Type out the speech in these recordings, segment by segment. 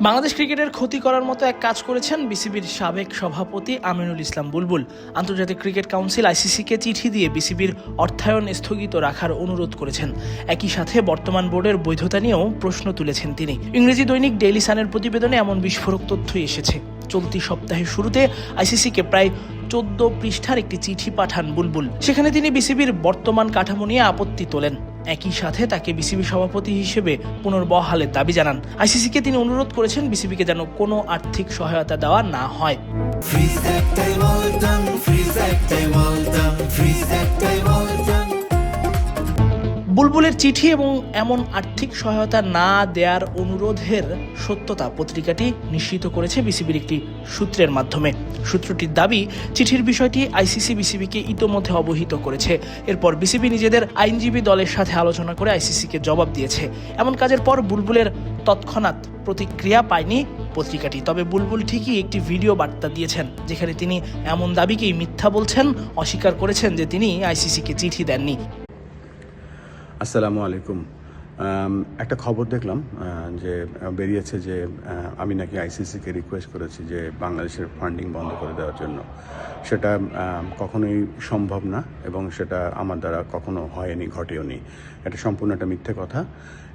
বাংলাদেশ ক্রিকেটের ক্ষতি করার মতো এক কাজ করেছেন বিসিবির সাবেক সভাপতি আমিনুল ইসলাম বুলবুল। আন্তর্জাতিক ক্রিকেট কাউন্সিল আইসিসিকে চিঠি দিয়ে বিসিবির অর্থায়ন স্থগিত রাখার অনুরোধ করেছেন। একই সাথে বর্তমান বোর্ডের বৈধতা নিয়েও প্রশ্ন তুলেছেন তিনি। ইংরেজি দৈনিক ডেইলি সানের প্রতিবেদনে এমন বিস্ফোরক তথ্যই এসেছে। চলতি সপ্তাহের শুরুতে আইসিসিকে প্রায় 14 পৃষ্ঠার একটি চিঠি পাঠান বুলবুল। সেখানে তিনি বিসিবির বর্তমান কাঠামো নিয়ে আপত্তি তোলেন। একই সাথে তাকে বিসিবি সভাপতি হিসেবে পুনর্বহালের দাবি জানান। আইসিসিকে তিনি অনুরোধ করেছেন বিসিবিকে যেন কোনো আর্থিক সহায়তা দেওয়া না হয়। বুলবুলের চিঠি এবং এমন আর্থিক সহায়তা না দেওয়ার অনুরোধের সত্যতা পত্রিকাটি নিশ্চিত করেছে বিসিবির একটি সূত্রের মাধ্যমে। সূত্রটির দাবি, চিঠির বিষয়টি আইসিসি বিসিবিকে ইতোমধ্যে অবহিত করেছে। এরপর বিসিবি নিজেদের আইনজীবী দলের সাথে আলোচনা করে আইসিসিকে জবাব দিয়েছে। এমন কাজের পর বুলবুলের তৎক্ষণাৎ প্রতিক্রিয়া পায়নি পত্রিকাটি। তবে বুলবুল ঠিকই একটি ভিডিও বার্তা দিয়েছেন, যেখানে তিনি এমন দাবিকেই মিথ্যা বলছেন, অস্বীকার করেছেন যে তিনি আইসিসিকে চিঠি দেননি। আসসালামু আলাইকুম। একটা খবর দেখলাম যে বেরিয়েছে যে আমি নাকি আইসিসিকে রিকোয়েস্ট করেছি যে বাংলাদেশের ফান্ডিং বন্ধ করে দেওয়ার জন্য। সেটা কখনোই সম্ভব না এবং সেটা আমার দ্বারা কখনো হয়নি, ঘটেওনি। এটা সম্পূর্ণ একটা মিথ্যে কথা।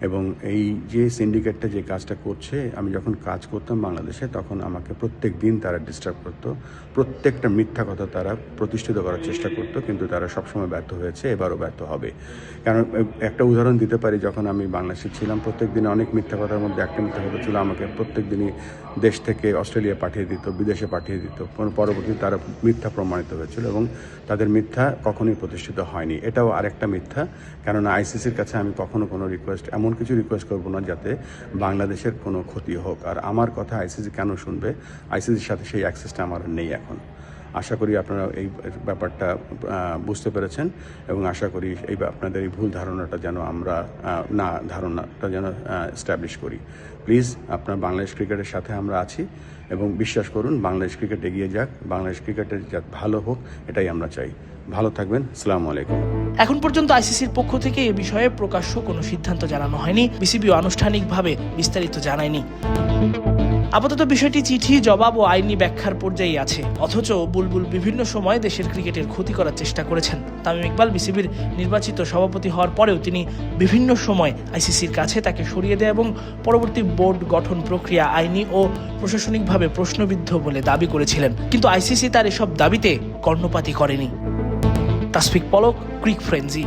এবং এই যে সিন্ডিকেটটা যে কাজটা করছে, আমি যখন কাজ করতাম বাংলাদেশে তখন আমাকে প্রত্যেক দিন তারা ডিস্টার্ব করতো। প্রত্যেকটা মিথ্যা কথা তারা প্রতিষ্ঠিত করার চেষ্টা করতো, কিন্তু তারা সবসময় ব্যর্থ হয়েছে, এবারও ব্যর্থ হবে। কারণ একটা উদাহরণ দিতে পারি, যখন আমি বাংলাদেশে ছিলাম প্রত্যেক দিনে অনেক মিথ্যা কথার মধ্যে একটা মিথ্যা কথা ছিল, আমাকে প্রত্যেক দিনই দেশ থেকে অস্ট্রেলিয়া পাঠিয়ে দিত, বিদেশে পাঠিয়ে দিত। পরবর্তীতে তারা মিথ্যা প্রমাণিত হয়েছিল এবং তাদের মিথ্যা কখনোই প্রতিষ্ঠিত হয়নি। এটাও আরেকটা মিথ্যা, কেননা আইসিসির কাছে আমি কখনো কোনো এমন কিছু রিকোয়েস্ট করবো না যাতে বাংলাদেশের কোনো ক্ষতি হোক। আর আমার কথা আইসিসি কেন শুনবে? আইসিসির সাথে সেই অ্যাক্সেসটা আমার নেই এখন। আশা করি আপনারা এই ব্যাপারটা বুঝতে পেরেছেন এবং আশা করি আপনাদের এই ভুল ধারণাটা যেন আমরা ধারণাটা যেন এস্টাবলিশ করি। প্লিজ, আপনার বাংলাদেশ ক্রিকেটের সাথে আমরা আছি এবং বিশ্বাস করুন, বাংলাদেশ ক্রিকেট এগিয়ে যাক, বাংলাদেশ ক্রিকেটের যা ভালো হোক, এটাই আমরা চাই। ভালো থাকবেন। আসসালামু আলাইকুম। এখন পর্যন্ত আইসিসির পক্ষ থেকে এ বিষয়ে প্রকাশ্য কোনো সিদ্ধান্ত জানানো হয়নি। বিসিবিও আনুষ্ঠানিকভাবে বিস্তারিত জানায়নি। আপাতত বিষয়টি চিঠি, জবাব ও আইনি ব্যাখ্যার পর্যায়ে আছে। অথচ বুলবুল বিভিন্ন সময় দেশের ক্রিকেটের ক্ষতি করার চেষ্টা করেছেন। তামিম ইকবাল বিসিবির নির্বাচিত সভাপতি হওয়ার পরেও তিনি বিভিন্ন সময় আইসিসির কাছে তাকে সরিয়ে দেয় এবং পরবর্তী বোর্ড গঠন প্রক্রিয়া আইনি ও প্রশাসনিকভাবে প্রশ্নবিদ্ধ বলে দাবি করেছিলেন। কিন্তু আইসিসি তার এসব দাবিতে কর্ণপাতই করেনি। তাসফিক পলক, ক্রিক ফ্রেঞ্জি।